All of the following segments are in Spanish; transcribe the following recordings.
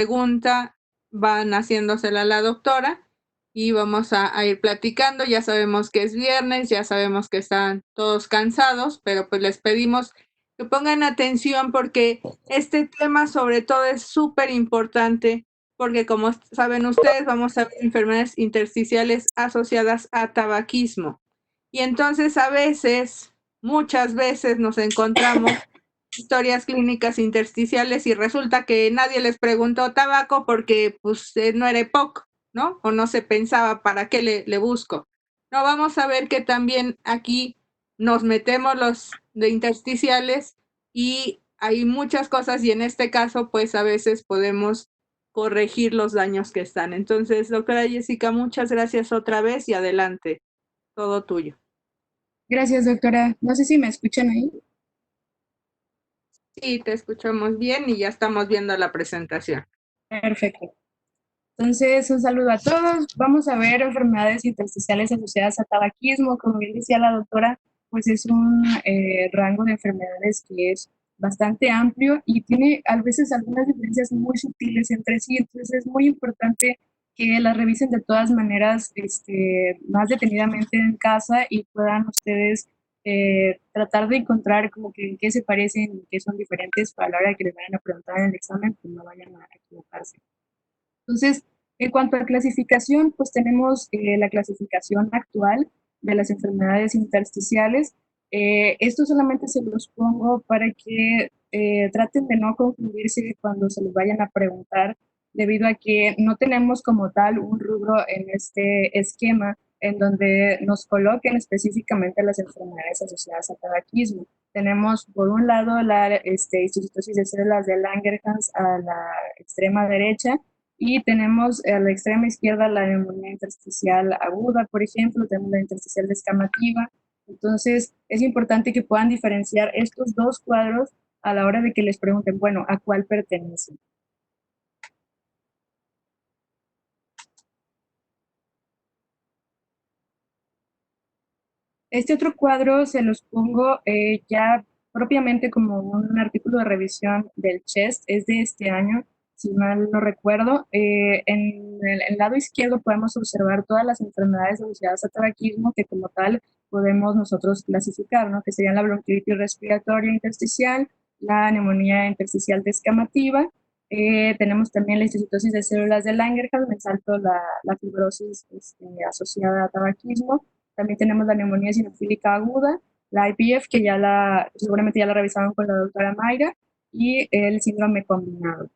pregunta van haciéndosela a la doctora y vamos a ir platicando. Ya sabemos que es viernes, ya sabemos que están todos cansados, pero pues les pedimos que pongan atención porque este tema sobre todo es súper importante porque como saben ustedes vamos a ver enfermedades intersticiales asociadas a tabaquismo. Y entonces a veces, muchas veces nos encontramos historias clínicas intersticiales y resulta que nadie les preguntó tabaco porque pues no era EPOC, ¿no? O no se pensaba para qué le busco. No, vamos a ver que también aquí nos metemos los de intersticiales y hay muchas cosas y en este caso pues a veces podemos corregir los daños que están. Entonces, doctora Jessica, muchas gracias otra vez y adelante, todo tuyo. Gracias, doctora. No sé si me escuchan ahí. Sí, te escuchamos bien y ya estamos viendo la presentación. Perfecto. Entonces, un saludo a todos. Vamos a ver enfermedades intersticiales asociadas a tabaquismo. Como bien decía la doctora, pues es un rango de enfermedades que es bastante amplio y tiene a veces algunas diferencias muy sutiles entre sí. Entonces, es muy importante que las revisen de todas maneras más detenidamente en casa y puedan ustedes tratar de encontrar como que en qué se parecen y qué son diferentes para la hora de que les vayan a preguntar en el examen, pues no vayan a equivocarse. Entonces, en cuanto a clasificación, pues tenemos la clasificación actual de las enfermedades intersticiales. Esto solamente se los pongo para que traten de no confundirse cuando se les vayan a preguntar, debido a que no tenemos como tal un rubro en este esquema en donde nos coloquen específicamente las enfermedades asociadas a tabaquismo. Tenemos por un lado la histocitosis de células de Langerhans a la extrema derecha, y tenemos a la extrema izquierda la neumonía intersticial aguda, por ejemplo, tenemos la intersticial descamativa. Entonces, es importante que puedan diferenciar estos dos cuadros a la hora de que les pregunten, bueno, ¿a cuál pertenecen? Este otro cuadro se los pongo ya propiamente como un artículo de revisión del CHEST, es de este año, si mal no recuerdo. En el lado izquierdo podemos observar todas las enfermedades asociadas a tabaquismo que como tal podemos nosotros clasificar, ¿no? Que serían la bronquiolitis respiratoria intersticial, la neumonía intersticial descamativa, tenemos también la histocitosis de células de Langerhans, me salto la fibrosis asociada a tabaquismo. También tenemos la neumonía sinofílica aguda, la IPF, que seguramente ya la revisaron con la doctora Mayra, y el síndrome combinado.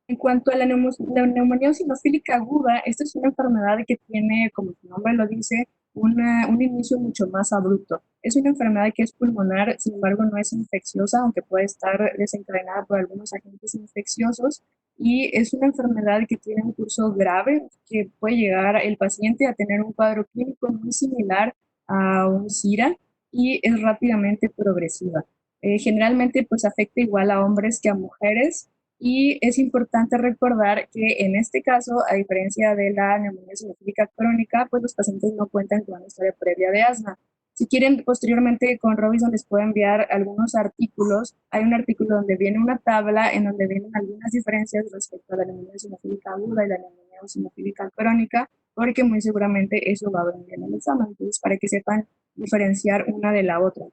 En cuanto a la neumonía eosinofílica aguda, esta es una enfermedad que tiene, como su nombre lo dice, un inicio mucho más abrupto. Es una enfermedad que es pulmonar, sin embargo no es infecciosa, aunque puede estar desencadenada por algunos agentes infecciosos, y es una enfermedad que tiene un curso grave, que puede llegar el paciente a tener un cuadro clínico muy similar a un SIRA y es rápidamente progresiva. Generalmente pues afecta igual a hombres que a mujeres, y es importante recordar que en este caso, a diferencia de la neumonía eosinofílica crónica, pues los pacientes no cuentan con una historia previa de asma. Si quieren, posteriormente con Robinson les puedo enviar algunos artículos. Hay un artículo donde viene una tabla en donde vienen algunas diferencias respecto a la neumonía eosinofílica aguda y la neumonía eosinofílica crónica, porque muy seguramente eso va a venir en el examen. Entonces, para que sepan diferenciar una de la otra.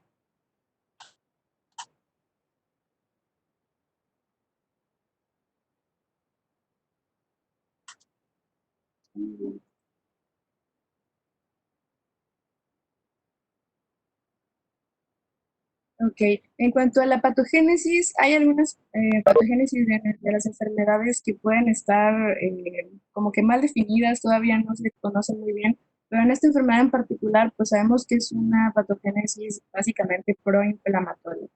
Ok, en cuanto a la patogénesis, hay algunas patogénesis de las enfermedades que pueden estar como que mal definidas, todavía no se conocen muy bien, pero en esta enfermedad en particular, pues sabemos que es una patogénesis básicamente proinflamatoria.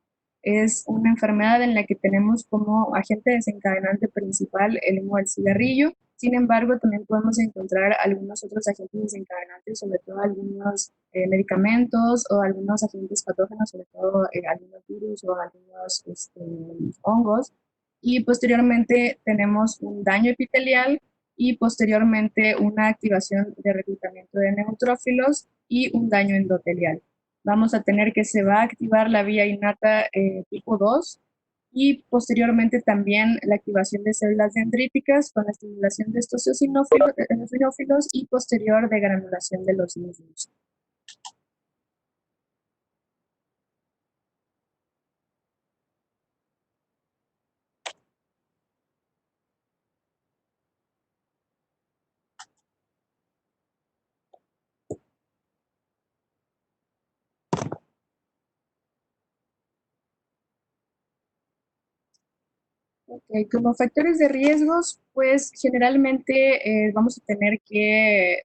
Es una enfermedad en la que tenemos como agente desencadenante principal el humo del cigarrillo. Sin embargo, también podemos encontrar algunos otros agentes desencadenantes, sobre todo algunos medicamentos o algunos agentes patógenos, sobre todo algunos virus o algunos hongos. Y posteriormente tenemos un daño epitelial y posteriormente una activación de reclutamiento de neutrófilos y un daño endotelial. Vamos a tener que se va a activar la vía innata tipo 2 y posteriormente también la activación de células dendríticas con la estimulación de estos eosinófilos y posterior de granulación de los mismos. Okay, como factores de riesgos, pues generalmente vamos a tener que,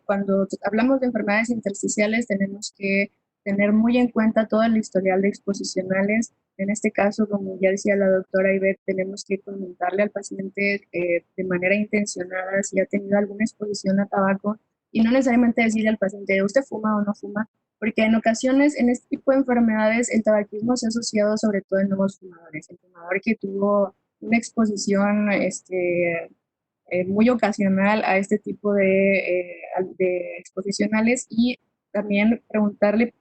cuando hablamos de enfermedades intersticiales, tenemos que tener muy en cuenta todo el historial de exposicionales. En este caso, como ya decía la doctora Ivette, tenemos que comentarle al paciente de manera intencionada si ha tenido alguna exposición a tabaco y no necesariamente decirle al paciente, ¿usted fuma o no fuma? Porque en ocasiones en este tipo de enfermedades el tabaquismo se ha asociado sobre todo en nuevos fumadores. El fumador que tuvo una exposición muy ocasional a este tipo de exposicionales y también preguntarle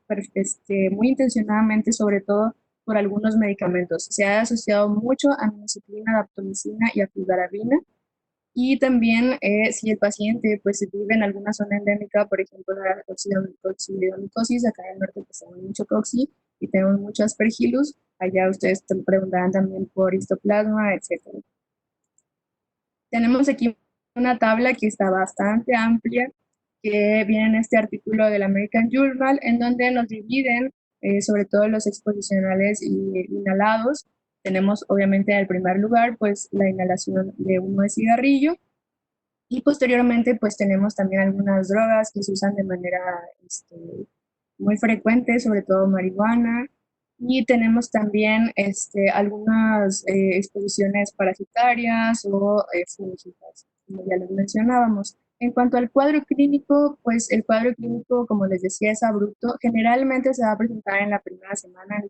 muy intencionadamente, sobre todo por algunos medicamentos. Se ha asociado mucho a aminocitrina, daptomicina y a fludarabina. Y también si el paciente pues vive en alguna zona endémica, por ejemplo la coccidiomicosis, acá en el norte pues tenemos mucho coxi y tenemos mucho aspergillus, allá ustedes te preguntarán también por histoplasma, etcétera. Tenemos aquí una tabla que está bastante amplia, que viene en este artículo del American Journal, en donde nos dividen sobre todo los exposicionales y inhalados. Tenemos obviamente en el primer lugar pues la inhalación de humo de cigarrillo y posteriormente pues tenemos también algunas drogas que se usan de manera muy frecuente, sobre todo marihuana, y tenemos también algunas exposiciones parasitarias o fúngicas, como ya les mencionábamos. En cuanto al cuadro clínico, pues el cuadro clínico, como les decía, es abrupto. Generalmente se va a presentar en la primera semana,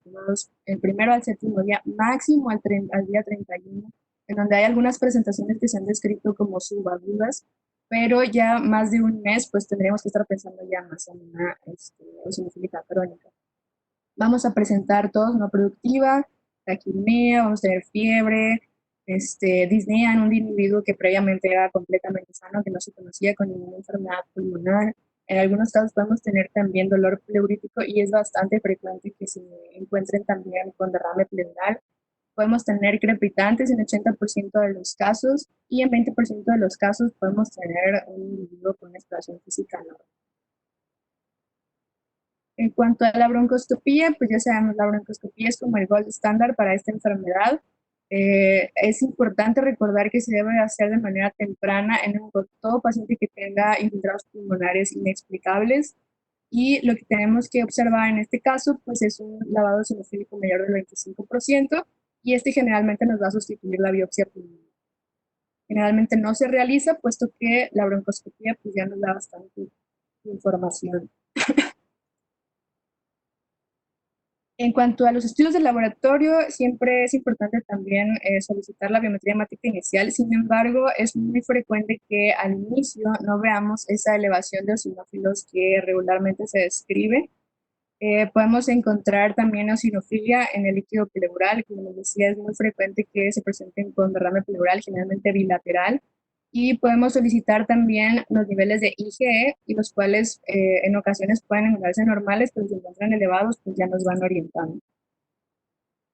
el primero al séptimo día, máximo al día 31, en donde hay algunas presentaciones que se han descrito como subagudas, pero ya más de un mes, pues tendríamos que estar pensando ya más en una eosinofílica crónica. Vamos a presentar tos no productiva, taquipnea, vamos a tener fiebre, disnea en un individuo que previamente era completamente sano, que no se conocía con ninguna enfermedad pulmonar. En algunos casos podemos tener también dolor pleurítico y es bastante frecuente que se encuentren también con derrame pleural. Podemos tener crepitantes en 80% de los casos y en 20% de los casos podemos tener un individuo con una exploración física normal. En cuanto a la broncoscopía, pues ya sabemos, la broncoscopía es como el gold estándar para esta enfermedad. Es importante recordar que se debe hacer de manera temprana en todo paciente que tenga infiltrados pulmonares inexplicables. Y lo que tenemos que observar en este caso, pues es un lavado eosinofílico mayor del 25%, y generalmente nos va a sustituir la biopsia pulmonar. Generalmente no se realiza, puesto que la broncoscopía pues ya nos da bastante información. En cuanto a los estudios de laboratorio, siempre es importante también solicitar la biometría hemática inicial. Sin embargo, es muy frecuente que al inicio no veamos esa elevación de eosinófilos que regularmente se describe. Podemos encontrar también eosinofilia en el líquido pleural, como les decía, es muy frecuente que se presenten con derrame pleural, generalmente bilateral. Y podemos solicitar también los niveles de IgE, y los cuales en ocasiones pueden encontrarse normales, pero si se encuentran elevados, pues ya nos van orientando.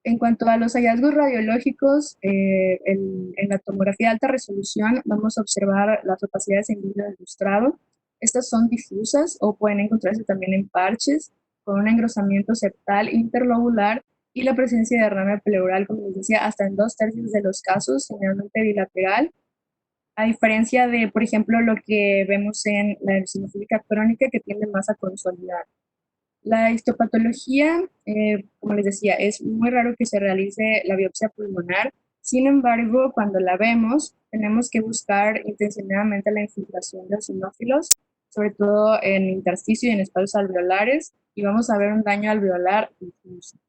En cuanto a los hallazgos radiológicos, en la tomografía de alta resolución vamos a observar las opacidades en vidrio del lustrado. Estas son difusas o pueden encontrarse también en parches, con un engrosamiento septal interlobular y la presencia de derrame pleural, como les decía, hasta en 2/3 de los casos, generalmente bilateral. A diferencia de, por ejemplo, lo que vemos en la eosinofílica crónica, que tiende más a consolidar. La histopatología, como les decía, es muy raro que se realice la biopsia pulmonar. Sin embargo, cuando la vemos, tenemos que buscar intencionadamente la infiltración de eosinófilos, sobre todo en intersticio y en espacios alveolares, y vamos a ver un daño alveolar difuso.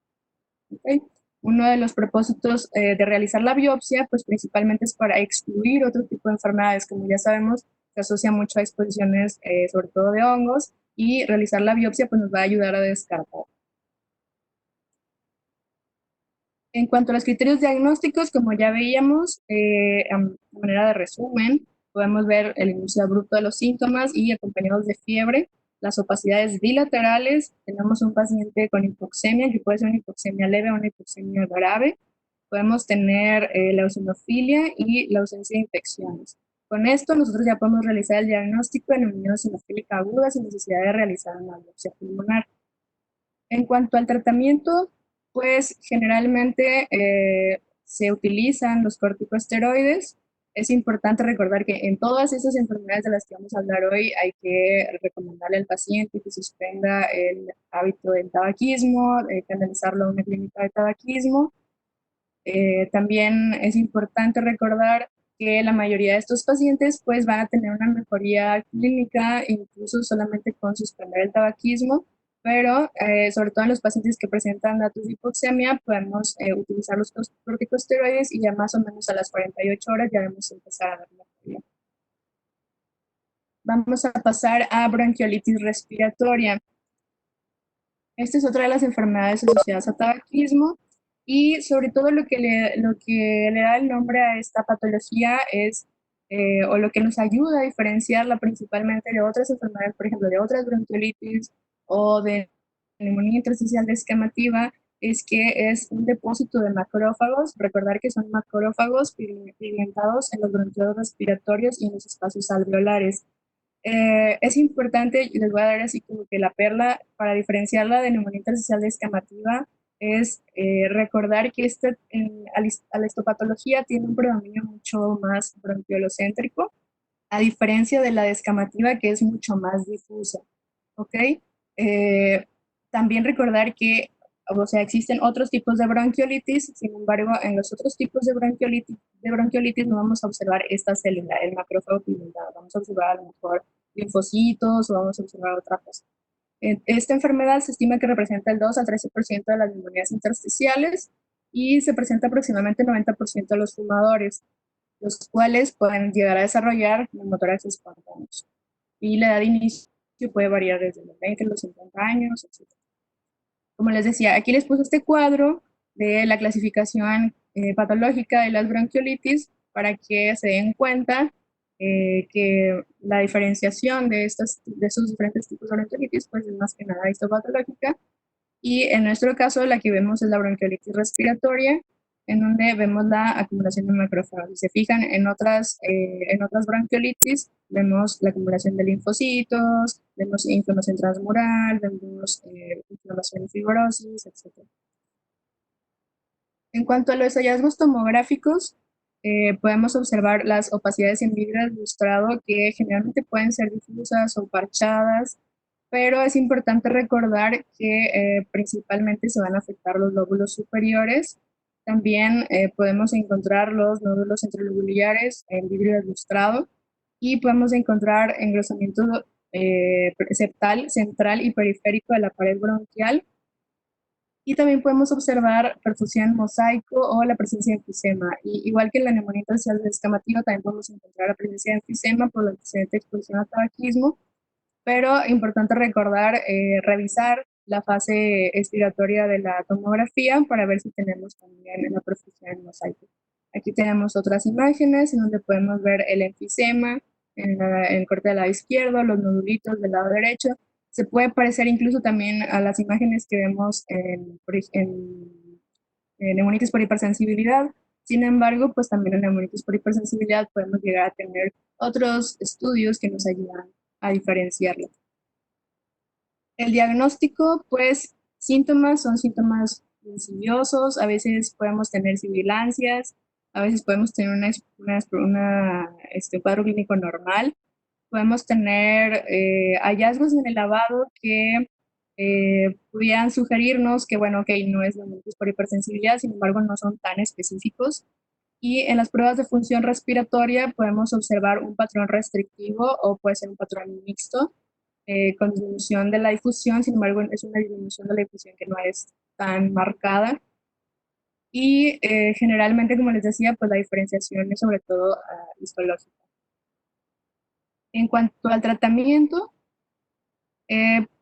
¿Okay? Uno de los propósitos de realizar la biopsia, pues principalmente es para excluir otro tipo de enfermedades. Como ya sabemos, se asocia mucho a exposiciones, sobre todo de hongos, y realizar la biopsia pues nos va a ayudar a descartar. En cuanto a los criterios diagnósticos, como ya veíamos, de manera de resumen, podemos ver el inicio abrupto de los síntomas y acompañados de fiebre, las opacidades bilaterales, tenemos un paciente con hipoxemia, que puede ser una hipoxemia leve o una hipoxemia grave, podemos tener la eosinofilia y la ausencia de infecciones. Con esto nosotros ya podemos realizar el diagnóstico de neumonía eosinofílica aguda sin necesidad de realizar una biopsia pulmonar. En cuanto al tratamiento, pues generalmente se utilizan los corticosteroides. Es importante recordar que en todas esas enfermedades de las que vamos a hablar hoy hay que recomendarle al paciente que suspenda el hábito del tabaquismo, canalizarlo a una clínica de tabaquismo. También es importante recordar que la mayoría de estos pacientes pues van a tener una mejoría clínica, incluso solamente con suspender el tabaquismo, pero sobre todo en los pacientes que presentan datos de hipoxemia podemos utilizar los corticosteroides y ya más o menos a las 48 horas ya debemos empezar a dar mejoría. Vamos a pasar a bronquiolitis respiratoria. Esta es otra de las enfermedades asociadas a tabaquismo y sobre todo lo que le da el nombre a esta patología es, o lo que nos ayuda a diferenciarla principalmente de otras enfermedades, por ejemplo, de otras bronquiolitis o de neumonía intersticial descamativa, es que es un depósito de macrófagos. Recordar que son macrófagos pigmentados en los bronquiolos respiratorios y en los espacios alveolares. Es importante, y les voy a dar así como que la perla, para diferenciarla de neumonía intersticial descamativa, es recordar que la histopatología tiene un predominio mucho más bronquiolocéntrico, a diferencia de la descamativa que es mucho más difusa, ¿ok? Eh, También recordar que, o sea, existen otros tipos de bronquiolitis, sin embargo, en los otros tipos de bronquiolitis no vamos a observar esta célula, el macrófago pigmentado, vamos a observar a lo mejor linfocitos o vamos a observar otra cosa. Esta enfermedad se estima que representa el 2 al 13% de las neumonías intersticiales y se presenta aproximadamente el 90% de los fumadores, los cuales pueden llegar a desarrollar neumotórax espontáneos. Y la edad de inicio puede variar desde los 20 a los 50 años, etc. Como les decía, aquí les puse este cuadro de la clasificación patológica de las bronquiolitis para que se den cuenta que la diferenciación de estos diferentes tipos de bronquiolitis pues es más que nada histopatológica y en nuestro caso la que vemos es la bronquiolitis respiratoria, en donde vemos la acumulación de macrófagos. Si se fijan en otras bronquiolitis, vemos la acumulación de linfocitos, vemos inflamación transmural, vemos inflamación y fibrosis, etc. En cuanto a los hallazgos tomográficos, podemos observar las opacidades en vidrio ilustrado que generalmente pueden ser difusas o parchadas, pero es importante recordar que principalmente se van a afectar los lóbulos superiores. También podemos encontrar los nódulos centrolobulares en vidrio ilustrado y podemos encontrar engrosamiento septal, central y periférico de la pared bronquial. Y también podemos observar perfusión mosaico o la presencia de enfisema. Y igual que en la neumonía intersticial descamativa, también podemos encontrar la presencia de enfisema por la antecedente exposición a tabaquismo. Pero importante recordar, revisar la fase expiratoria de la tomografía para ver si tenemos también la perfusión mosaico. Aquí tenemos otras imágenes en donde podemos ver el enfisema en el corte del lado izquierdo, los nodulitos del lado derecho. Se puede parecer incluso también a las imágenes que vemos en neumonitis por hipersensibilidad. Sin embargo, pues también en neumonitis por hipersensibilidad podemos llegar a tener otros estudios que nos ayudan a diferenciarlo. El diagnóstico, pues síntomas son síntomas insidiosos, a veces podemos tener sibilancias, a veces podemos tener un cuadro clínico normal, podemos tener hallazgos en el lavado que pudieran sugerirnos que, bueno, ok, no es neumonitis por hipersensibilidad, sin embargo, no son tan específicos. Y en las pruebas de función respiratoria podemos observar un patrón restrictivo o puede ser un patrón mixto, con disminución de la difusión, sin embargo, es una disminución de la difusión que no es tan marcada. Y generalmente, como les decía, pues la diferenciación es sobre todo histológica. En cuanto al tratamiento,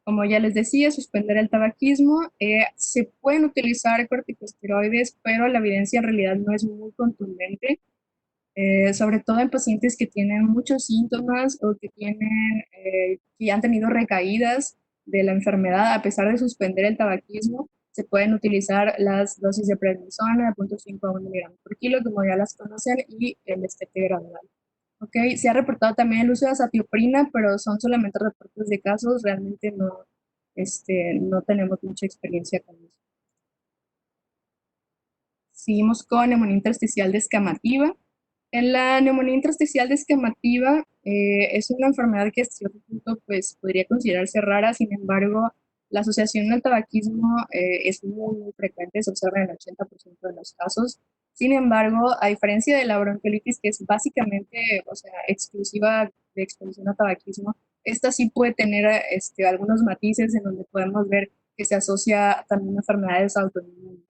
Como ya les decía, suspender el tabaquismo. Se pueden utilizar corticosteroides, pero la evidencia en realidad no es muy contundente, sobre todo en pacientes que tienen muchos síntomas o que han tenido recaídas de la enfermedad. A pesar de suspender el tabaquismo, se pueden utilizar las dosis de prednisona de 0.5 a 1 miligramo por kilo, como ya las conocen, y el destete gradual. Okay. Se ha reportado también el uso de azatioprina, pero son solamente reportes de casos, realmente no tenemos mucha experiencia con eso. Seguimos con neumonía intersticial descamativa. En la neumonía intersticial descamativa es una enfermedad que hasta cierto punto pues, podría considerarse rara, sin embargo, la asociación al tabaquismo es muy frecuente, se observa en el 80% de los casos. Sin embargo, a diferencia de la bronquiolitis, que es básicamente, o sea, exclusiva de exposición a tabaquismo, esta sí puede tener algunos matices en donde podemos ver que se asocia también a enfermedades autoinmunes.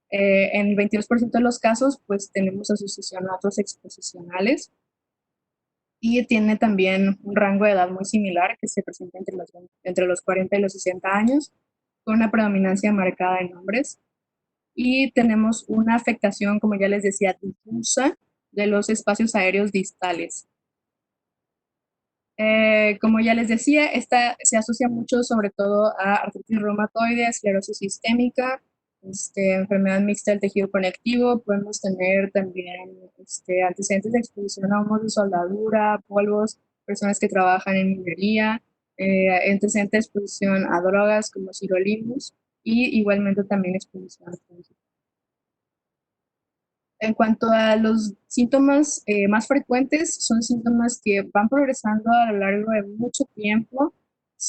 En 22% de los casos, pues tenemos asociación a otros exposicionales y tiene también un rango de edad muy similar que se presenta entre los 40 y los 60 años, con una predominancia marcada en hombres. Y tenemos una afectación, como ya les decía, difusa de los espacios aéreos distales. Como ya les decía, esta se asocia mucho sobre todo a artritis reumatoide, esclerosis sistémica, enfermedad mixta del tejido conectivo. Podemos tener también antecedentes de exposición a humos de soldadura, polvos, personas que trabajan en minería, antecedentes de exposición a drogas como sirolimus y igualmente también exposición a fúngicos. En cuanto a los síntomas más frecuentes, son síntomas que van progresando a lo largo de mucho tiempo.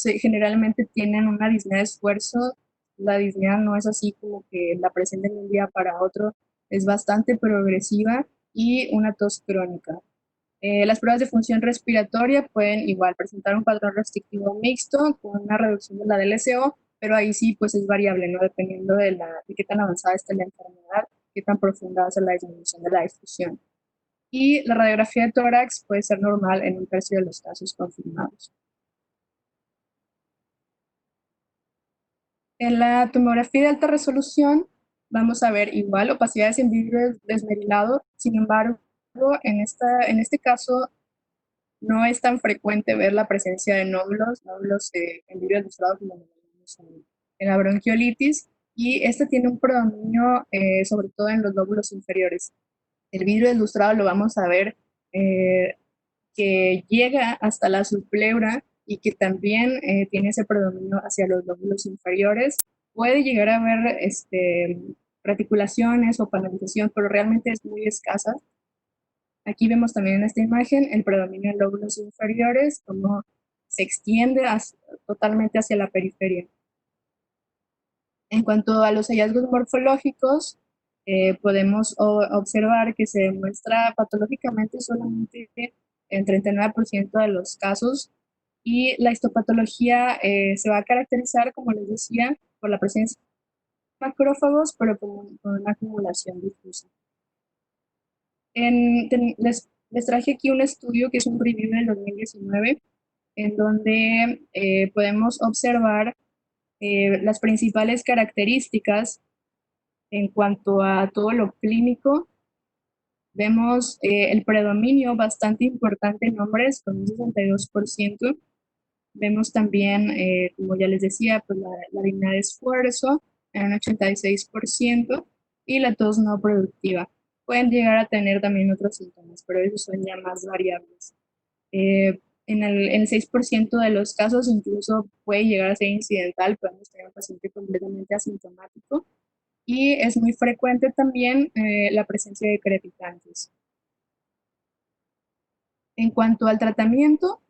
Generalmente tienen una disnea de esfuerzo. La disnea no es así como que la presenten de un día para otro, es bastante progresiva y una tos crónica. Las pruebas de función respiratoria pueden igual presentar un patrón restrictivo mixto con una reducción de la DLCO, pero ahí sí pues es variable, ¿no? Dependiendo de qué tan avanzada esté la enfermedad, qué tan profunda va a ser la disminución de la difusión. Y la radiografía de tórax puede ser normal en un tercio de los casos confirmados. En la tomografía de alta resolución vamos a ver igual opacidades en vidrio desmerilado. Sin embargo, en este caso no es tan frecuente ver la presencia de nódulos en vidrio ilustrado como lo vemos en la bronquiolitis, y este tiene un predominio sobre todo en los lóbulos inferiores. El vidrio ilustrado lo vamos a ver eh, que llega hasta la subpleura y que también tiene ese predominio hacia los lóbulos inferiores. Puede llegar a haber reticulaciones o panelización, pero realmente es muy escasa. Aquí vemos también en esta imagen el predominio en lóbulos inferiores, como se extiende totalmente hacia la periferia. En cuanto a los hallazgos morfológicos, podemos observar que se demuestra patológicamente solamente en 39% de los casos, y la histopatología se va a caracterizar, como les decía, por la presencia de macrófagos, pero con una acumulación difusa. Les traje aquí un estudio que es un review del 2019, en donde podemos observar las principales características en cuanto a todo lo clínico. Vemos el predominio bastante importante en hombres, con un 62%. Vemos también, como ya les decía, pues la disnea de esfuerzo en un 86% y la tos no productiva. Pueden llegar a tener también otros síntomas, pero esos son ya más variables. En el 6% de los casos incluso puede llegar a ser incidental, podemos tener un paciente completamente asintomático, y es muy frecuente también la presencia de crepitantes. En cuanto al tratamiento,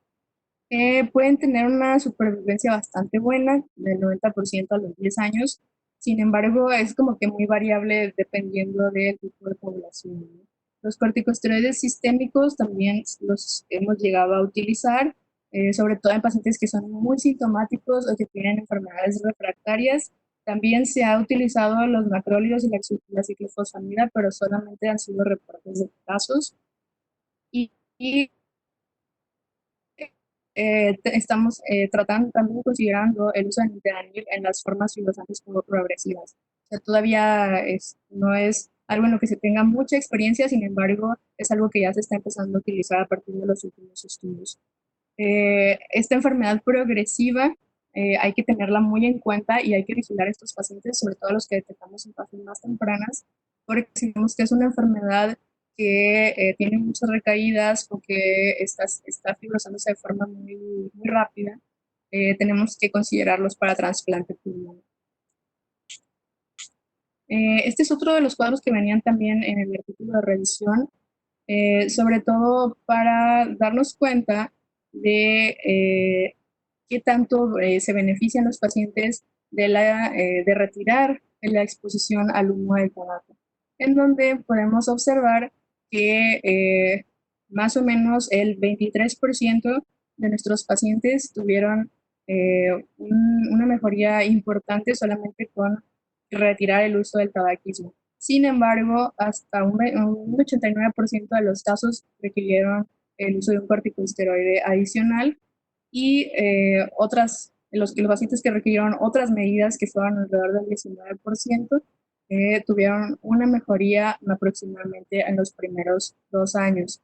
pueden tener una supervivencia bastante buena, del 90% a los 10 años. Sin embargo, es como que muy variable dependiendo del tipo de población, ¿no? Los corticosteroides sistémicos también los hemos llegado a utilizar, sobre todo en pacientes que son muy sintomáticos o que tienen enfermedades refractarias. También se ha utilizado los macrólidos y la ciclofosfamida, pero solamente han sido reportes de casos. Y estamos tratando, también considerando el uso de Nintedanib en las formas fibrosantes progresivas. O sea, todavía no es algo en lo que se tenga mucha experiencia, sin embargo, es algo que ya se está empezando a utilizar a partir de los últimos estudios. Esta enfermedad progresiva hay que tenerla muy en cuenta y hay que vigilar a estos pacientes, sobre todo los que detectamos en fases más tempranas, porque si vemos que es una enfermedad que tiene muchas recaídas o que está fibrosándose de forma muy rápida, tenemos que considerarlos para trasplante pulmonar. Este es otro de los cuadros que venían también en el artículo de revisión, sobre todo para darnos cuenta de qué tanto se benefician los pacientes de retirar la exposición al humo del tabaco, en donde podemos observar que más o menos el 23% de nuestros pacientes tuvieron una mejoría importante solamente con retirar el uso del tabaquismo. Sin embargo, hasta un 89% de los casos requirieron el uso de un corticosteroide adicional y los pacientes que requirieron otras medidas, que fueron alrededor del 19%, tuvieron una mejoría aproximadamente en los primeros 2 años.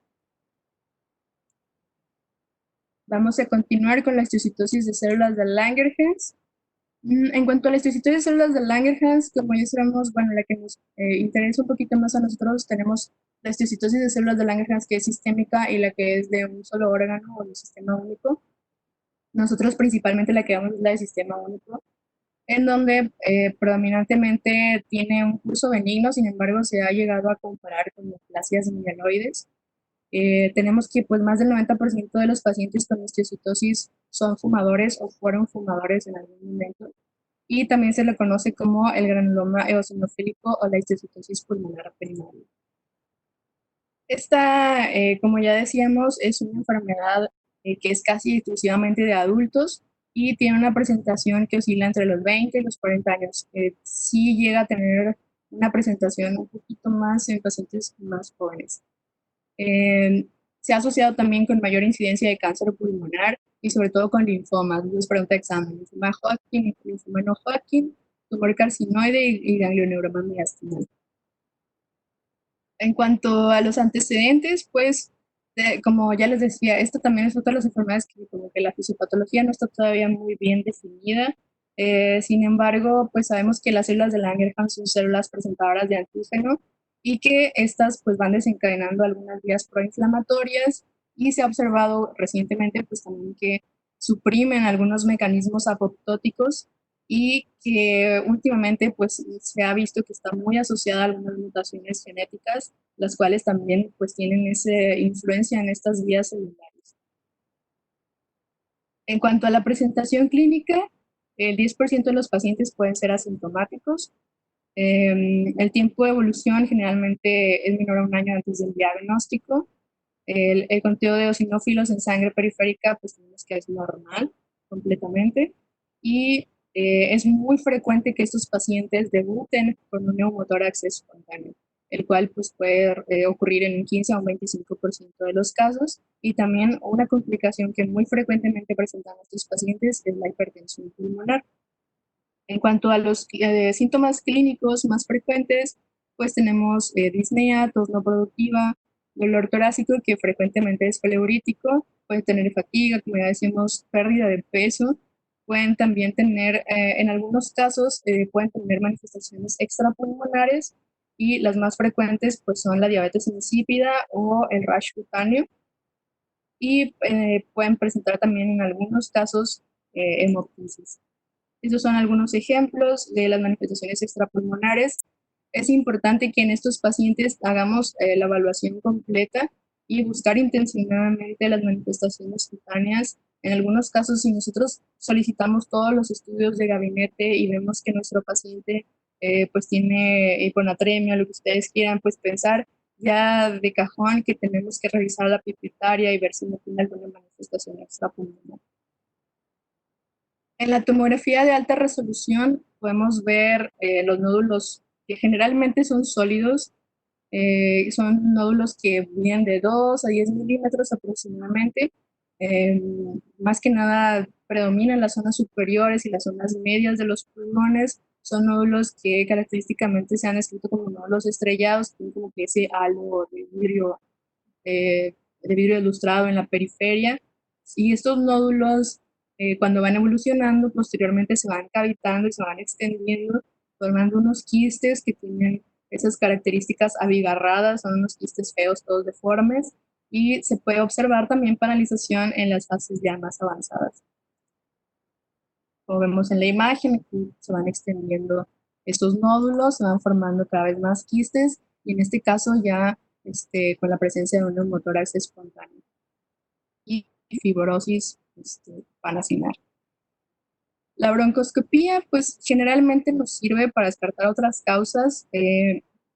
Vamos a continuar con la histocitosis de células de Langerhans. En cuanto a la histocitosis de células de Langerhans, como ya sabemos, bueno, la que nos interesa un poquito más a nosotros, tenemos la histocitosis de células de Langerhans, que es sistémica, y la que es de un solo órgano o de un sistema único. Nosotros principalmente la que vemos es la de sistema único, en donde predominantemente tiene un curso benigno, sin embargo se ha llegado a comparar con neoplasias mieloides. Tenemos que pues más del 90% de los pacientes con histocitosis son fumadores o fueron fumadores en algún momento, y también se le conoce como el granuloma eosinofílico o la histocitosis pulmonar primaria. Esta, como ya decíamos, es una enfermedad que es casi exclusivamente de adultos y tiene una presentación que oscila entre los 20 y los 40 años. Sí llega a tener una presentación un poquito más en pacientes más jóvenes. Se ha asociado también con mayor incidencia de cáncer pulmonar y sobre todo con linfomas. Nos pregunta examen: linfoma Hodgkin, linfoma no Hodgkin, tumor carcinoide y ganglioneuroma mediastinal. En cuanto a los antecedentes, pues, como ya les decía, esto también es otra de las enfermedades que como que la fisiopatología no está todavía muy bien definida. Sin embargo, pues sabemos que las células de Langerhans son células presentadoras de antígeno y que estas pues van desencadenando algunas vías proinflamatorias, y se ha observado recientemente pues también que suprimen algunos mecanismos apoptóticos, y que últimamente pues se ha visto que está muy asociada a algunas mutaciones genéticas, las cuales también pues tienen esa influencia en estas vías celulares. En cuanto a la presentación clínica, el 10% de los pacientes pueden ser asintomáticos. El tiempo de evolución generalmente es menor a 1 año antes del diagnóstico. El conteo de eosinófilos en sangre periférica pues tenemos que es normal completamente, y es muy frecuente que estos pacientes debuten con un neumotórax espontáneo, el cual pues puede ocurrir en un 15 a un 25% de los casos, y también una complicación que muy frecuentemente presentan estos pacientes es la hipertensión pulmonar. En cuanto a los síntomas clínicos más frecuentes, pues tenemos disnea, tos no productiva, dolor torácico que frecuentemente es pleurítico, pueden tener fatiga, como ya decimos, pérdida de peso, pueden también tener, en algunos casos, pueden tener manifestaciones extrapulmonares, y las más frecuentes pues son la diabetes insípida o el rash cutáneo, y pueden presentar también en algunos casos hemoptisis. Esos son algunos ejemplos de las manifestaciones extrapulmonares. Es importante que en estos pacientes hagamos la evaluación completa y buscar intencionadamente las manifestaciones cutáneas. En algunos casos, si nosotros solicitamos todos los estudios de gabinete y vemos que nuestro paciente pues tiene hiponatremia, lo que ustedes quieran, pues pensar ya de cajón que tenemos que revisar la pituitaria y ver si no tiene alguna manifestación extrapulmonar. En la tomografía de alta resolución podemos ver los nódulos que generalmente son sólidos, son nódulos que vienen de 2 a 10 milímetros aproximadamente, Más que nada predominan las zonas superiores y las zonas medias de los pulmones. Son nódulos que característicamente se han descrito como nódulos estrellados, que tienen como que ese halo de vidrio ilustrado en la periferia. Y estos nódulos, cuando van evolucionando, posteriormente se van cavitando y se van extendiendo, formando unos quistes que tienen esas características abigarradas, son unos quistes feos, todos deformes, y se puede observar también paralización en las fases ya más avanzadas. Como vemos en la imagen, se van extendiendo estos nódulos, se van formando cada vez más quistes, y en este caso ya con la presencia de un neumotórax espontáneo y fibrosis panacinar. La broncoscopía, pues generalmente nos sirve para descartar otras causas.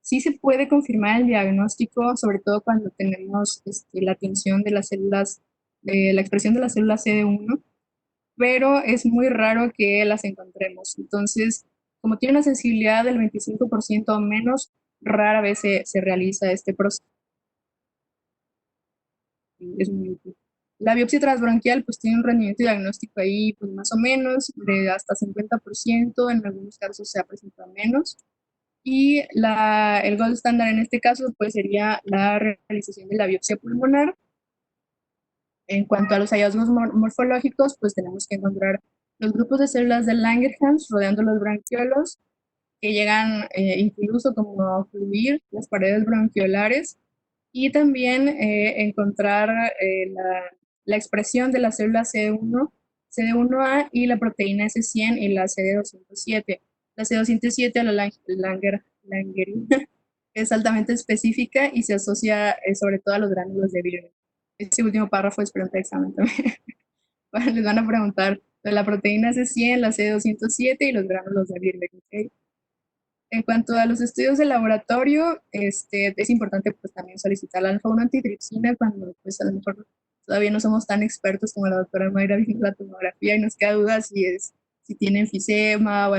Sí se puede confirmar el diagnóstico, sobre todo cuando tenemos la tinción de las células, de la expresión de las células CD1, pero es muy raro que las encontremos. Entonces, como tiene una sensibilidad del 25% o menos, rara vez se realiza este proceso. Es muy útil. La biopsia transbronquial pues tiene un rendimiento diagnóstico ahí pues más o menos de hasta 50%, en algunos casos se ha presentado menos. Y el gold estándar en este caso pues sería la realización de la biopsia pulmonar. En cuanto a los hallazgos morfológicos, pues tenemos que encontrar los grupos de células de Langerhans rodeando los bronquiolos, que llegan incluso como a ocluir las paredes bronquiolares, y también encontrar la expresión de la célula CD1A y la proteína S100 y la CD207. La CD207 o la langerina es altamente específica y se asocia sobre todo a los gránulos de Birnbaum. Este último párrafo es pregunta de examen también. Les van a preguntar de la proteína C100, la CD207 y los gránulos de Birnbaum. ¿Okay? En cuanto a los estudios de laboratorio, es importante pues también solicitar la alfa-1 antitripsina cuando pues a lo mejor todavía no somos tan expertos como la doctora Mayra viendo la tomografía y nos queda duda si tienen enfisema o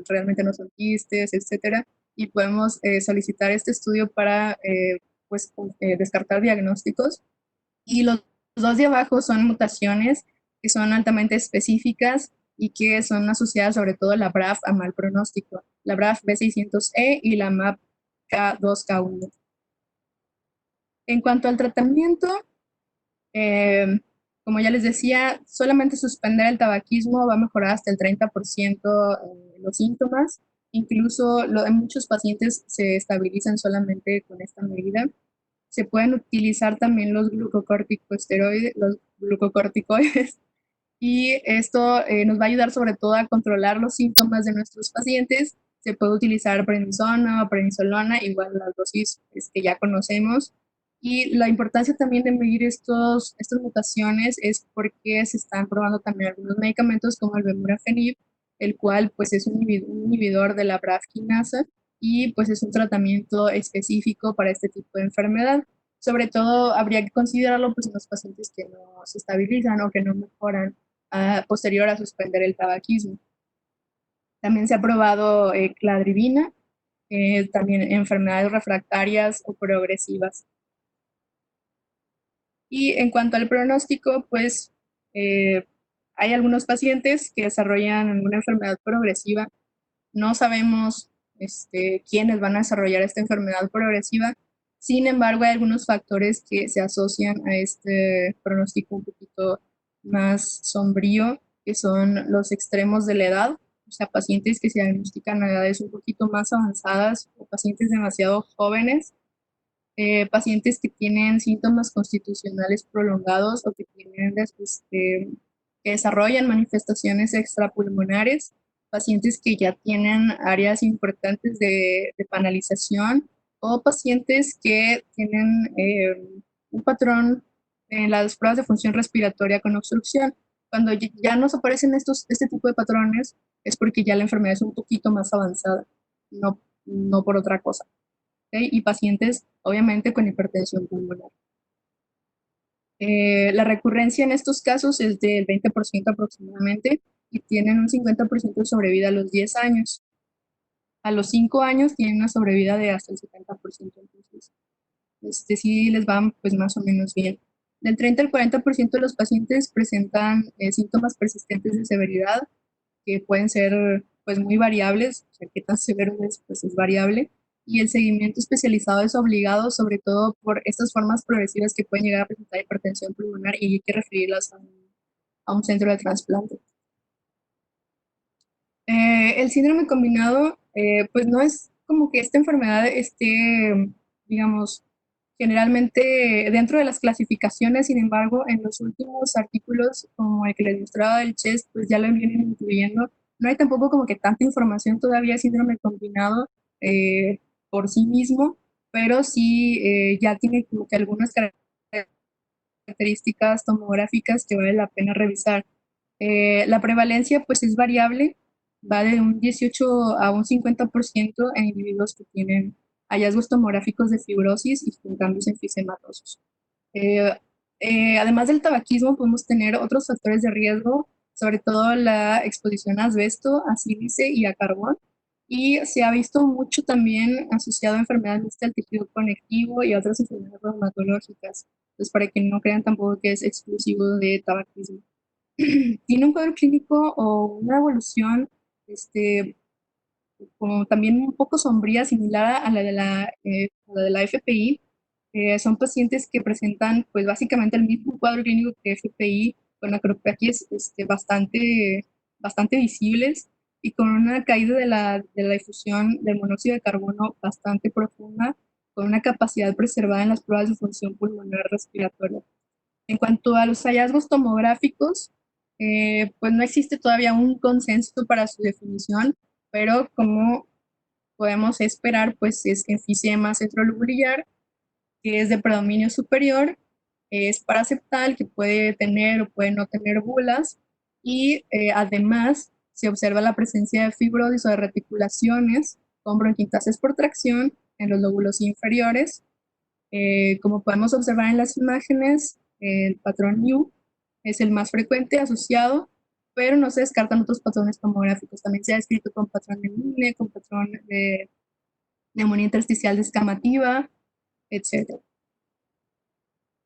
realmente no son quistes, etcétera. Y podemos solicitar este estudio para pues, descartar diagnósticos. Y los dos de abajo son mutaciones que son altamente específicas y que son asociadas sobre todo a la BRAF a mal pronóstico, la BRAF B600E y la MAP K2K1. En cuanto al tratamiento, eh, como ya les decía, solamente suspender el tabaquismo va a mejorar hasta el 30% los síntomas. Incluso en muchos pacientes se estabilizan solamente con esta medida. Se pueden utilizar también los glucocorticoides, y esto nos va a ayudar sobre todo a controlar los síntomas de nuestros pacientes. Se puede utilizar prednisona o prednisolona, igual las dosis que ya conocemos. Y la importancia también de medir estas mutaciones es porque se están probando también algunos medicamentos como el bemurafenib, el cual pues es un inhibidor de la BRAF quinasa y pues es un tratamiento específico para este tipo de enfermedad. Sobre todo habría que considerarlo pues en los pacientes que no se estabilizan o que no mejoran posterior a suspender el tabaquismo. También se ha probado cladribina, también en enfermedades refractarias o progresivas. Y en cuanto al pronóstico, pues hay algunos pacientes que desarrollan alguna enfermedad progresiva. No sabemos quiénes van a desarrollar esta enfermedad progresiva. Sin embargo, hay algunos factores que se asocian a este pronóstico un poquito más sombrío, que son los extremos de la edad, o sea, pacientes que se diagnostican a edades un poquito más avanzadas o pacientes demasiado jóvenes, pacientes que tienen síntomas constitucionales prolongados o que que desarrollan manifestaciones extrapulmonares, pacientes que ya tienen áreas importantes de panalización o pacientes que tienen un patrón en las pruebas de función respiratoria con obstrucción. Cuando ya nos aparecen este tipo de patrones es porque ya la enfermedad es un poquito más avanzada, no por otra cosa. ¿Okay? Y pacientes, obviamente, con hipertensión pulmonar. La recurrencia en estos casos es del 20% aproximadamente y tienen un 50% de sobrevida a los 10 años. A los 5 años tienen una sobrevida de hasta el 70%. Entonces, sí les van pues más o menos bien. Del 30 al 40% de los pacientes presentan síntomas persistentes de severidad que pueden ser pues muy variables, o sea, qué tan severo es, pues es variable, y el seguimiento especializado es obligado, sobre todo por estas formas progresivas que pueden llegar a presentar hipertensión pulmonar y hay que referirlas a un centro de trasplante. El síndrome combinado, pues no es como que esta enfermedad esté, digamos, generalmente dentro de las clasificaciones. Sin embargo, en los últimos artículos, como el que les mostraba del CHEST, pues ya lo vienen incluyendo. No hay tampoco como que tanta información todavía de síndrome combinado eh, por sí mismo, pero sí ya tiene como que algunas características tomográficas que vale la pena revisar. La prevalencia pues es variable, va de un 18 a un 50% en individuos que tienen hallazgos tomográficos de fibrosis y con cambios enfisematosos. Eh, Además del tabaquismo, podemos tener otros factores de riesgo, sobre todo la exposición a asbesto, a sílice y a carbón. Y se ha visto mucho también asociado a enfermedades del tejido conectivo y a otras enfermedades reumatológicas. Entonces, para que no crean tampoco que es exclusivo de tabaquismo. Tiene un cuadro clínico o una evolución este, como también un poco sombría, similar a a la de la FPI. Son pacientes que presentan pues básicamente el mismo cuadro clínico que FPI, con acropatías bastante visibles y con una caída de la difusión del monóxido de carbono bastante profunda, con una capacidad preservada en las pruebas de función pulmonar respiratoria. En cuanto a los hallazgos tomográficos, pues no existe todavía un consenso para su definición, pero como podemos esperar, pues es enfisema centrolobular, que es de predominio superior, es paraceptal, que puede tener o puede no tener bulas, y además se observa la presencia de fibrosis o de reticulaciones con bronquiectasis por tracción en los lóbulos inferiores. Como podemos observar en las imágenes, el patrón U es el más frecuente asociado, pero no se descartan otros patrones tomográficos. También se ha descrito con patrón de Mine, con patrón de neumonía intersticial descamativa, etc.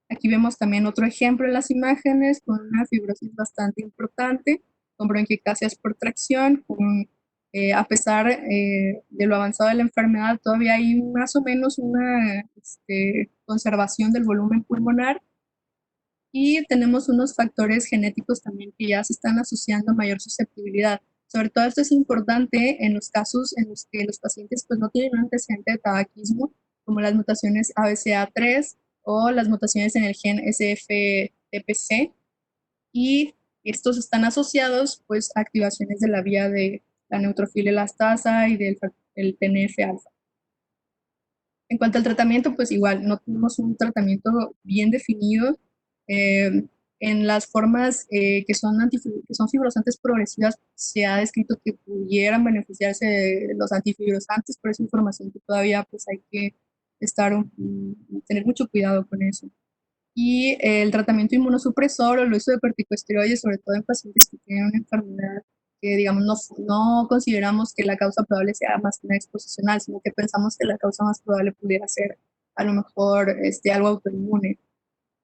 Aquí vemos también otro ejemplo en las imágenes con una fibrosis bastante importante, con bronquiectasias por tracción, a pesar de lo avanzado de la enfermedad, todavía hay más o menos una conservación del volumen pulmonar y tenemos unos factores genéticos también que ya se están asociando a mayor susceptibilidad. Sobre todo esto es importante en los casos en los que los pacientes pues, no tienen un antecedente de tabaquismo, como las mutaciones ABCA3 o las mutaciones en el gen SFTPC, y estos están asociados pues, a activaciones de la vía de la neutrofila elastasa y del el TNF-alfa. En cuanto al tratamiento, pues igual, no tenemos un tratamiento bien definido. Eh, en las formas que son fibrosantes progresivas, se ha descrito que pudieran beneficiarse de los antifibrosantes, pero es información que todavía pues, hay que tener mucho cuidado con eso. Y el tratamiento inmunosupresor o el uso de corticosteroides, sobre todo en pacientes que tienen una enfermedad que, digamos, no consideramos que la causa probable sea más que una exposicional, sino que pensamos que la causa más probable pudiera ser a lo mejor algo autoinmune.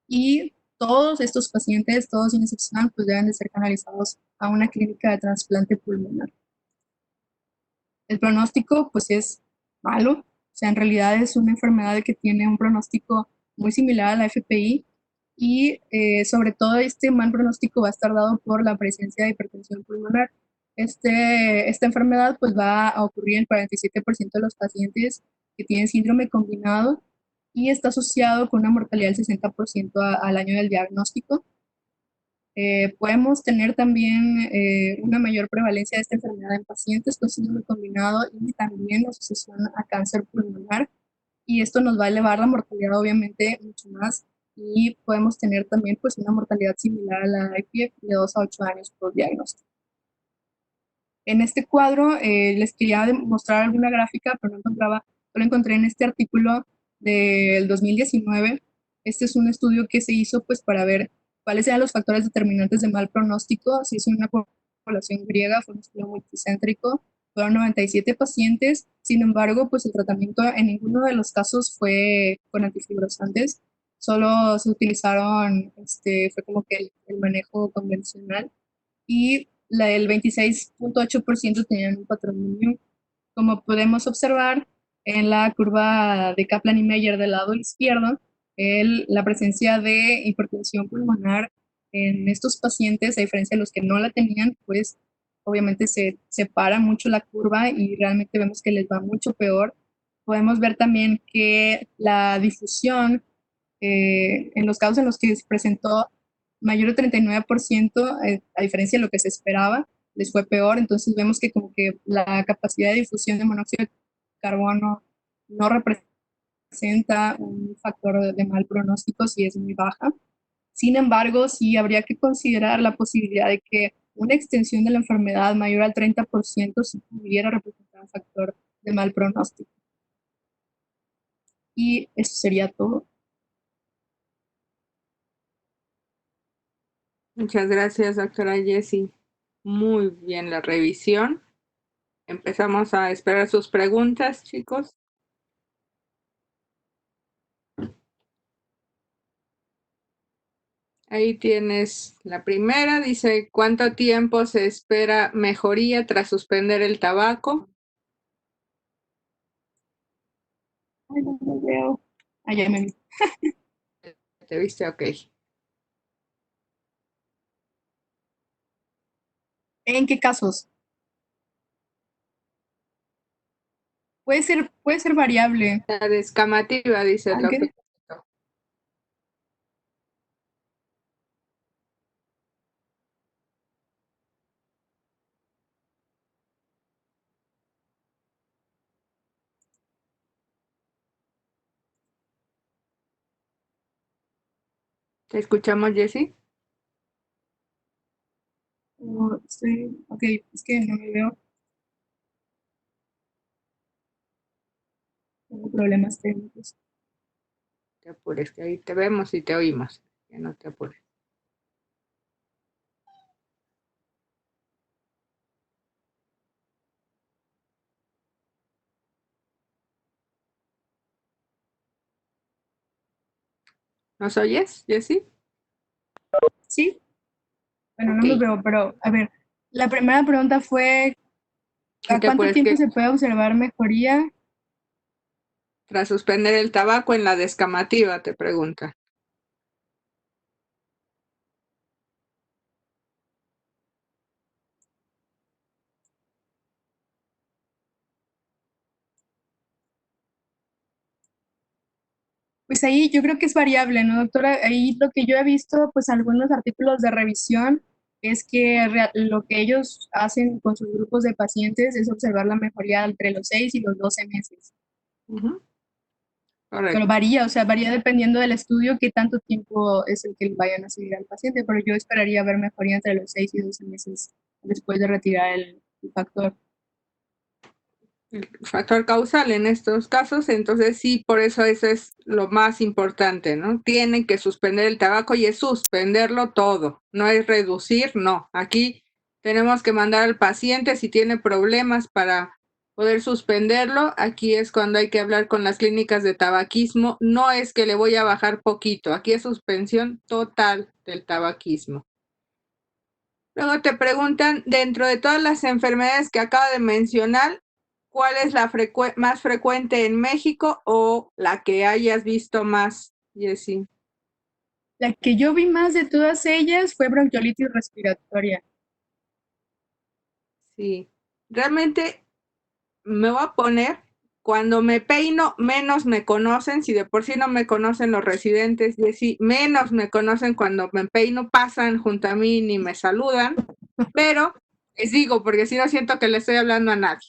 Y todos estos pacientes, todos sin excepción, pues deben de ser canalizados a una clínica de trasplante pulmonar. El pronóstico, pues es malo, o sea, en realidad es una enfermedad que tiene un pronóstico muy similar a la FPI y sobre todo este mal pronóstico va a estar dado por la presencia de hipertensión pulmonar. Esta enfermedad pues va a ocurrir en 47% de los pacientes que tienen síndrome combinado y está asociado con una mortalidad del 60% al año del diagnóstico. Podemos tener también una mayor prevalencia de esta enfermedad en pacientes con síndrome combinado y también la asociación a cáncer pulmonar. Y esto nos va a elevar la mortalidad obviamente mucho más y podemos tener también pues una mortalidad similar a la IPF de 2 a 8 años por diagnóstico. En este cuadro les quería mostrar alguna gráfica, pero no encontraba, lo encontré en este artículo del 2019. Este es un estudio que se hizo pues para ver cuáles eran los factores determinantes de mal pronóstico. Se hizo en una población griega, fue un estudio multicéntrico, fueron 97 pacientes, sin embargo, pues el tratamiento en ninguno de los casos fue con antifibrosantes solo se utilizaron, fue como que el manejo convencional y el 26.8% tenían un patrón mínimo. Como podemos observar en la curva de Kaplan y Meyer del lado izquierdo, la presencia de hipertensión pulmonar en estos pacientes, a diferencia de los que no la tenían, pues obviamente se separa mucho la curva y realmente vemos que les va mucho peor. Podemos ver también que la difusión, en los casos en los que se presentó mayor de 39%, a diferencia de lo que se esperaba, les fue peor. Entonces vemos que como que la capacidad de difusión de monóxido de carbono no representa un factor de mal pronóstico si es muy baja. Sin embargo, sí habría que considerar la posibilidad de que una extensión de la enfermedad mayor al 30% sí pudiera representar un factor de mal pronóstico. Y eso sería todo. Muchas gracias, doctora Jessie. Muy bien la revisión. Empezamos a esperar sus preguntas, chicos. Ahí tienes la primera. Dice, ¿cuánto tiempo se espera mejoría tras suspender el tabaco? Ay, no lo veo. Ya me vi. ¿Te viste? Ok. ¿En qué casos? Puede ser variable. La descamativa, dice el Aunque doctor. ¿Te escuchamos, Jessie? ok, es que no me veo. Tengo problemas técnicos. Te apures, que ahí te vemos y te oímos. Que no te apures. ¿Nos oyes, Jessie? Sí, bueno, no Ok. me veo, pero a ver, la primera pregunta fue, No ¿a te cuánto apures, tiempo que se puede observar mejoría? tras suspender el tabaco en la descamativa, te pregunta. Pues ahí yo creo que es variable, ¿no, doctora? Ahí lo que yo he visto, pues algunos artículos de revisión, es que lo que ellos hacen con sus grupos de pacientes es observar la mejoría entre los 6 y los 12 meses. Ujú. Pero Correcto. varía, o sea, varía dependiendo del estudio qué tanto tiempo es el que vayan a seguir al paciente, pero yo esperaría ver mejoría entre los 6 y 12 meses después de retirar el factor. El factor causal en estos casos, entonces sí, por eso es lo más importante, ¿no? Tienen que suspender el tabaco y es suspenderlo todo, no es reducir, no. Aquí tenemos que mandar al paciente si tiene problemas para poder suspenderlo. Aquí es cuando hay que hablar con las clínicas de tabaquismo. No es que le voy a bajar poquito, aquí es suspensión total del tabaquismo. Luego te preguntan, dentro de todas las enfermedades que acabo de mencionar, ¿cuál es la más frecuente en México o la que hayas visto más, Jessie? La que yo vi más de todas ellas fue bronquiolitis respiratoria. Sí, realmente me voy a poner, cuando me peino, menos me conocen, si de por sí no me conocen los residentes, Jessie, menos me conocen cuando me peino, pasan junto a mí ni me saludan, pero les digo, porque si no siento que le estoy hablando a nadie.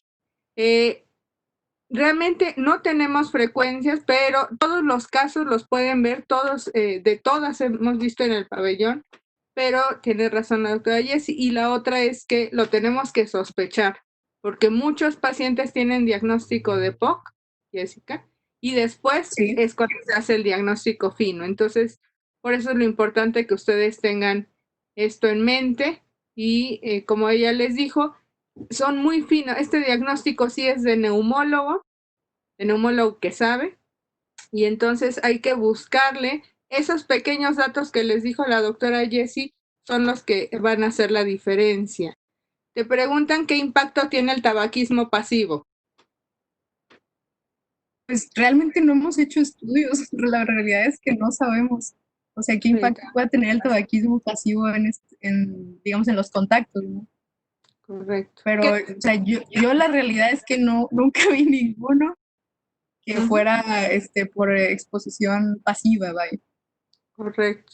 Realmente no tenemos frecuencias, pero todos los casos los pueden ver, todos, de todas hemos visto en el pabellón, pero tiene razón la doctora Jessie. Y la otra es que lo tenemos que sospechar, porque muchos pacientes tienen diagnóstico de POC, Jessica, y después Sí, es cuando se hace el diagnóstico fino. Entonces, por eso es lo importante que ustedes tengan esto en mente y como ella les dijo, son muy finos. Este diagnóstico sí es de neumólogo que sabe, y entonces hay que buscarle Esos pequeños datos que les dijo la doctora Jessie son los que van a hacer la diferencia. Te preguntan qué impacto tiene el tabaquismo pasivo. Pues realmente no hemos hecho estudios, la realidad es que no sabemos, o sea, qué impacto puede tener el tabaquismo pasivo digamos, en los contactos, ¿no? Correcto. Pero, o sea, yo la realidad es que no, nunca vi ninguno que fuera por exposición pasiva, vaya. Correcto.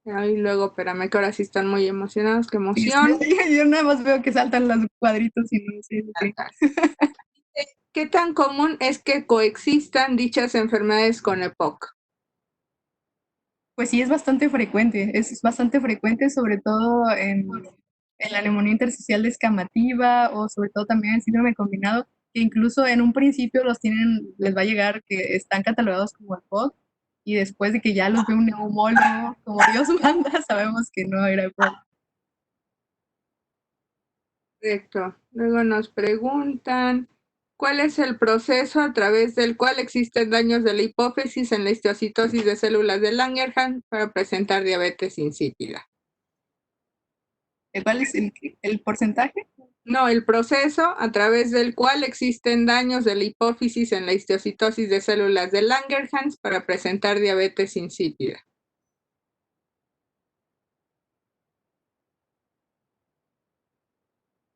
Ahí luego, espérame, que ahora sí están muy emocionados. ¡Qué Sí, emoción! sí, yo nada más veo que saltan los cuadritos y no sé qué. ¿Qué tan común es que coexistan dichas enfermedades con EPOC? Pues sí, es bastante frecuente, sobre todo en la neumonía intersticial descamativa o sobre todo también en síndrome combinado, que incluso en un principio les va a llegar que están catalogados como EPOC y después de que ya los ve un neumólogo, como Dios manda, sabemos que no era EPOC. Correcto. Luego nos preguntan, ¿cuál es el proceso a través del cual existen daños de la hipófisis en la histiocytosis de células de Langerhans para presentar diabetes insípida? ¿Cuál es el porcentaje? No, el proceso a través del cual existen daños de la hipófisis en la histiocytosis de células de Langerhans para presentar diabetes insípida.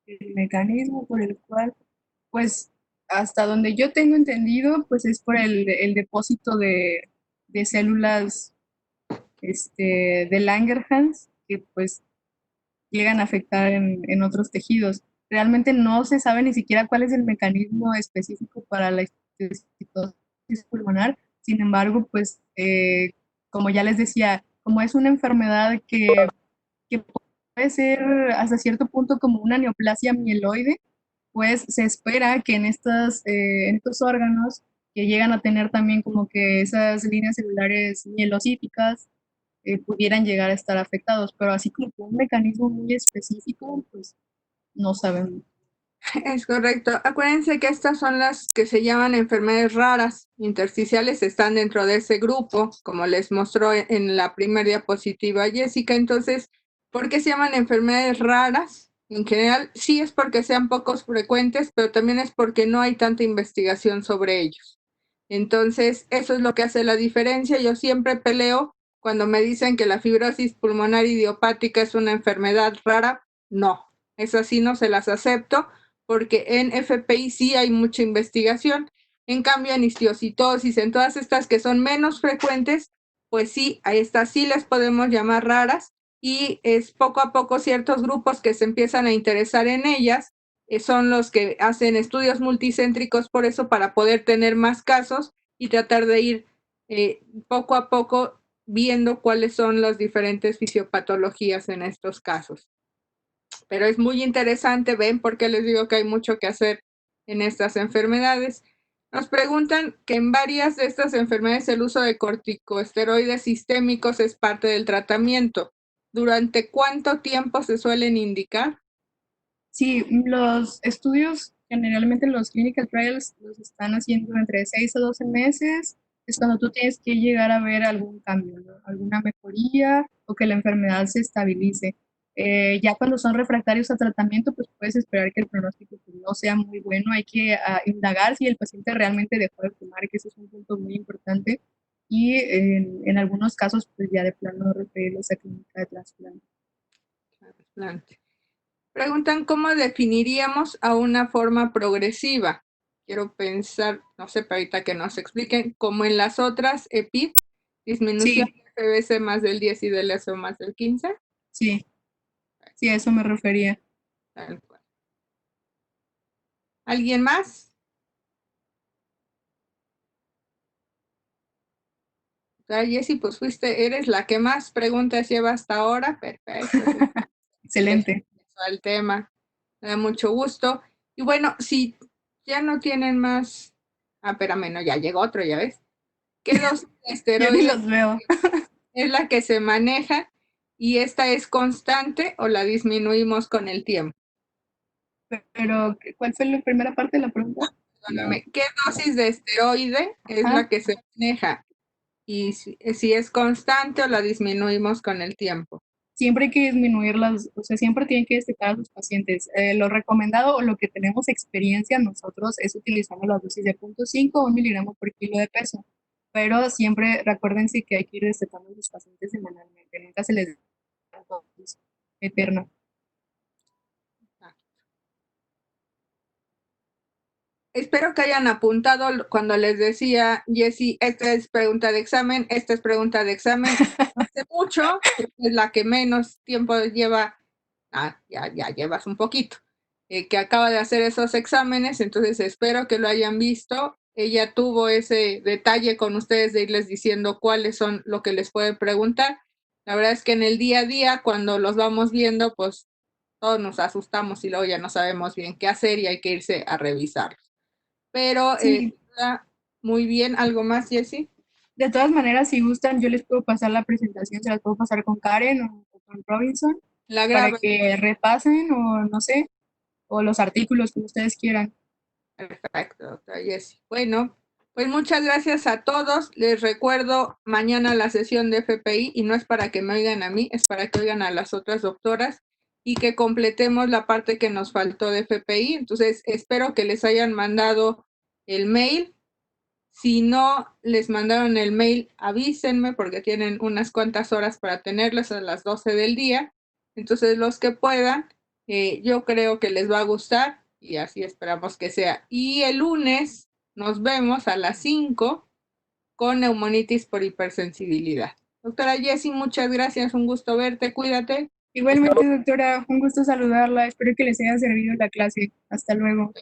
El mecanismo por el cual, pues hasta donde yo tengo entendido, pues es por el depósito de células de Langerhans que pues llegan a afectar en otros tejidos. Realmente no se sabe ni siquiera cuál es el mecanismo específico para la esclerosis pulmonar. Sin embargo, pues como ya les decía, como es una enfermedad que puede ser hasta cierto punto como una neoplasia mieloide, pues se espera que en estos órganos que llegan a tener también como que esas líneas celulares mielocíticas pudieran llegar a estar afectados, pero así como un mecanismo muy específico, pues no sabemos. Es correcto. Acuérdense que estas son las que se llaman enfermedades raras. Intersticiales están dentro de ese grupo, como les mostró en la primera diapositiva Jessica. Entonces, ¿por qué se llaman enfermedades raras? En general, sí es porque sean pocos frecuentes, pero también es porque no hay tanta investigación sobre ellos. Entonces, eso es lo que hace la diferencia. Yo siempre peleo cuando me dicen que la fibrosis pulmonar idiopática es una enfermedad rara. No, es así, no se las acepto, porque en FPI sí hay mucha investigación. En cambio, en histiocytosis, en todas estas que son menos frecuentes, pues sí, a estas sí les podemos llamar raras, y es poco a poco ciertos grupos que se empiezan a interesar en ellas, son los que hacen estudios multicéntricos por eso, para poder tener más casos y tratar de ir poco a poco viendo cuáles son las diferentes fisiopatologías en estos casos. Pero es muy interesante, ven, porque les digo que hay mucho que hacer en estas enfermedades. Nos preguntan que en varias de estas enfermedades el uso de corticosteroides sistémicos es parte del tratamiento. ¿Durante cuánto tiempo se suelen indicar? Sí, los estudios, generalmente los clinical trials, los están haciendo entre 6 a 12 meses. Es cuando tú tienes que llegar a ver algún cambio, ¿no? Alguna mejoría o que la enfermedad se estabilice. Ya cuando son refractarios a tratamiento, pues puedes esperar que el pronóstico pues, no sea muy bueno. Hay que indagar si el paciente realmente dejó de fumar, que ese es un punto muy importante. Y en algunos casos, pues ya de plano referirlos a clínica de trasplante. Trasplante. Preguntan cómo definiríamos a una forma progresiva. Quiero pensar, no sé, pero ahorita que nos expliquen, como en las otras EPID, disminución Sí, de FBC más del 10 y del SO más del 15. sí, sí, a eso me refería. Tal cual. ¿Alguien más? Jessy, pues eres la que más preguntas lleva hasta ahora. Perfecto. Excelente. Al tema. Me da mucho gusto. Y bueno, si ya no tienen más. Ah, espérame, no, ya llegó otro, ya ves. ¿Qué dosis de Yo ni esteroides los veo. es la que se maneja y esta es constante o la disminuimos con el tiempo? Pero, ¿cuál fue la primera parte de la pregunta? Perdóname, ¿qué dosis de esteroide es Ajá. la que se maneja y si es constante o la disminuimos con el tiempo. Siempre hay que disminuirlas, o sea, siempre tienen que destacar a los pacientes. Lo recomendado o lo que tenemos experiencia nosotros es utilizando las dosis de 0.5 o 1 miligramo por kilo de peso, pero siempre recuérdense que hay que ir destetando a los pacientes semanalmente, nunca se les da dosis eterna. Espero que hayan apuntado cuando les decía, Jessy, esta es pregunta de examen, esta es pregunta de examen. Hace mucho, es la que menos tiempo lleva, ya llevas un poquito, que acaba de hacer esos exámenes, entonces espero que lo hayan visto. Ella tuvo ese detalle con ustedes de irles diciendo cuáles son lo que les pueden preguntar. La verdad es que en el día a día, cuando los vamos viendo, pues todos nos asustamos y luego ya no sabemos bien qué hacer y hay que irse a revisarlos. Pero Sí, muy bien, ¿algo más, Jessy? de todas maneras, si gustan, yo les puedo pasar la presentación, se las puedo pasar con Karen o con Robinson La para graba. que repasen o no sé, o los artículos como ustedes quieran. Perfecto, doctora Jessy. Bueno, pues muchas gracias a todos. Les recuerdo mañana la sesión de FPI y no es para que me oigan a mí, es para que oigan a las otras doctoras y que completemos la parte que nos faltó de FPI. Entonces, espero que les hayan mandado el mail. Si no les mandaron el mail, avísenme porque tienen unas cuantas horas para tenerlos a las 12 del día. Entonces, los que puedan, yo creo que les va a gustar y así esperamos que sea. Y el lunes nos vemos a las 5 con neumonitis por hipersensibilidad. Doctora Jessy, muchas gracias, un gusto verte, cuídate. Igualmente, doctora, un gusto saludarla. Espero que les haya servido la clase. Hasta luego.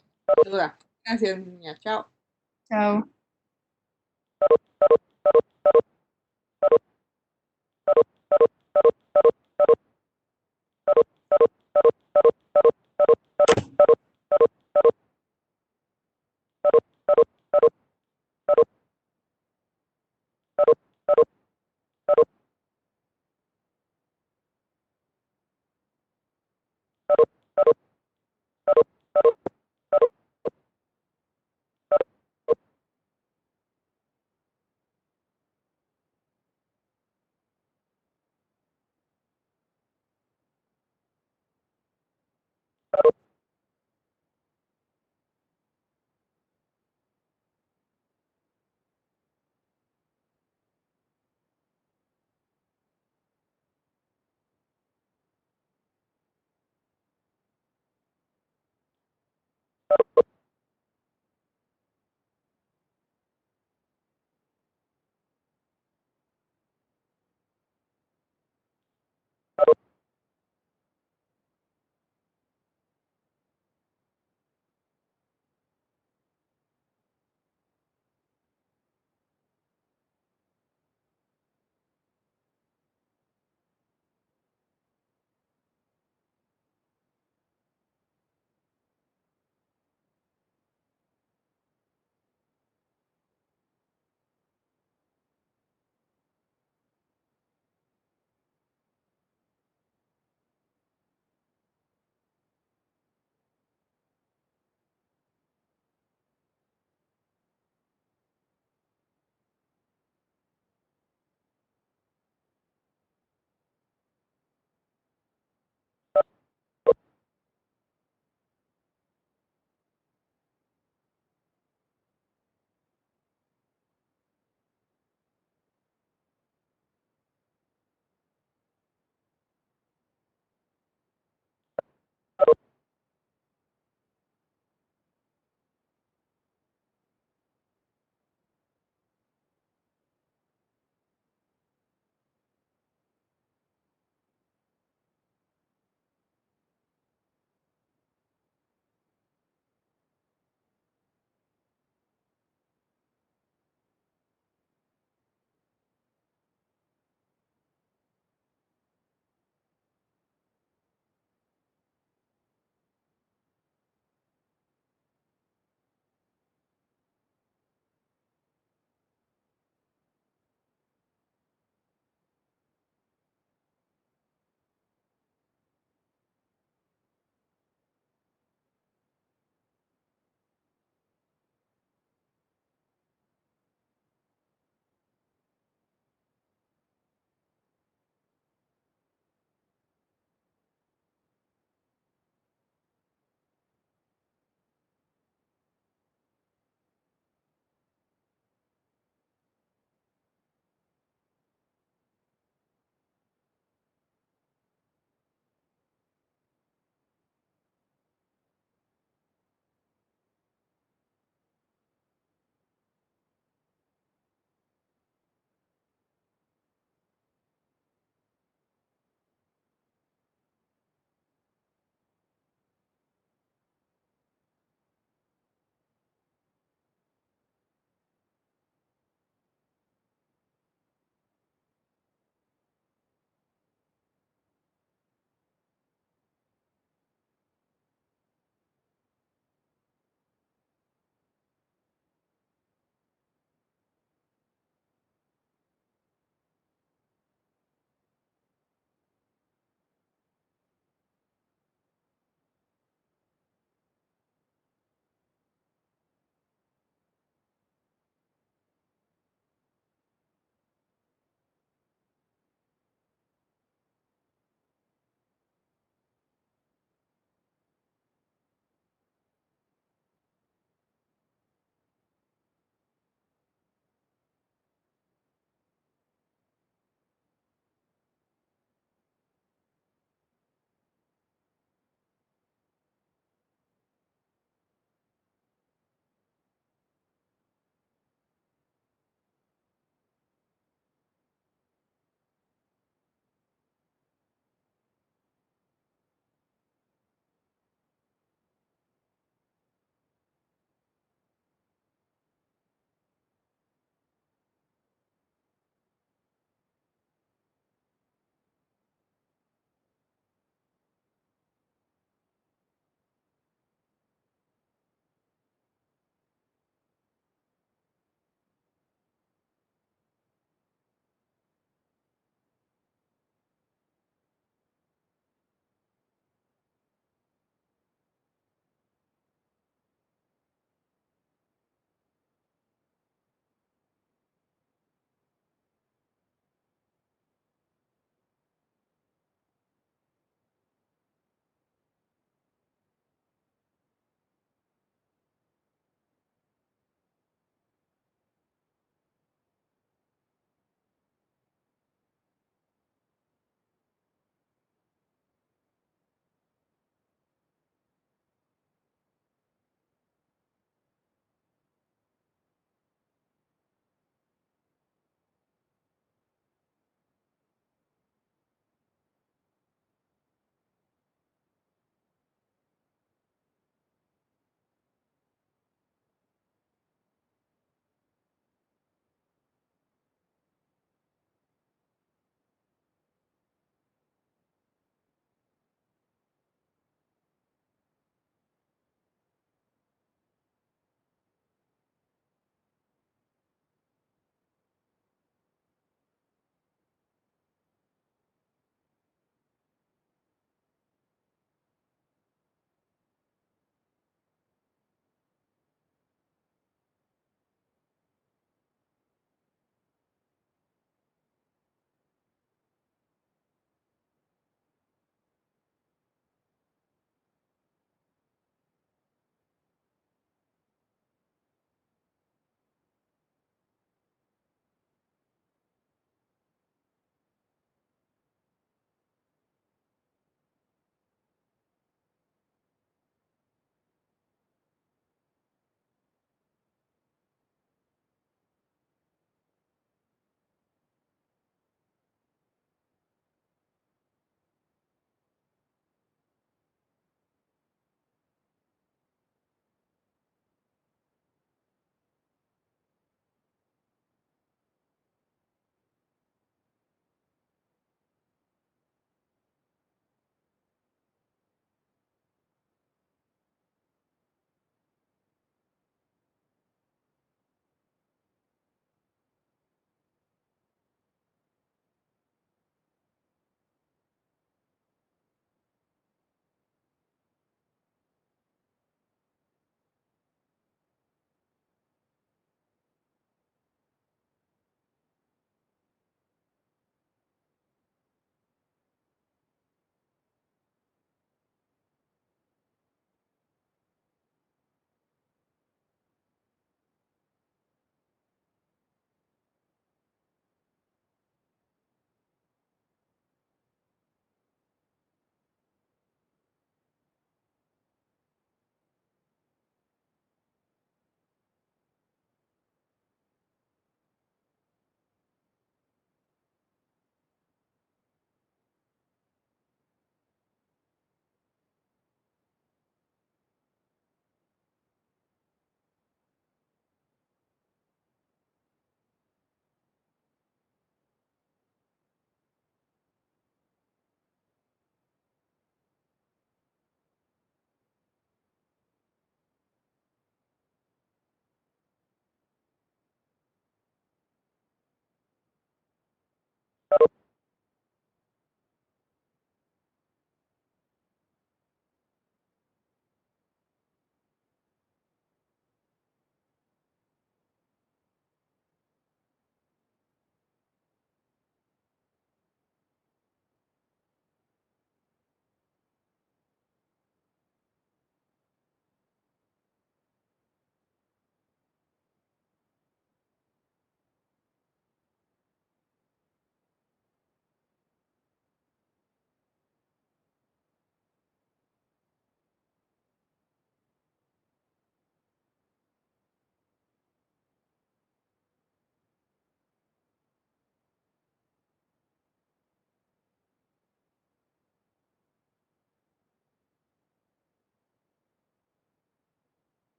Duda. Gracias, niña. Chao. Chao.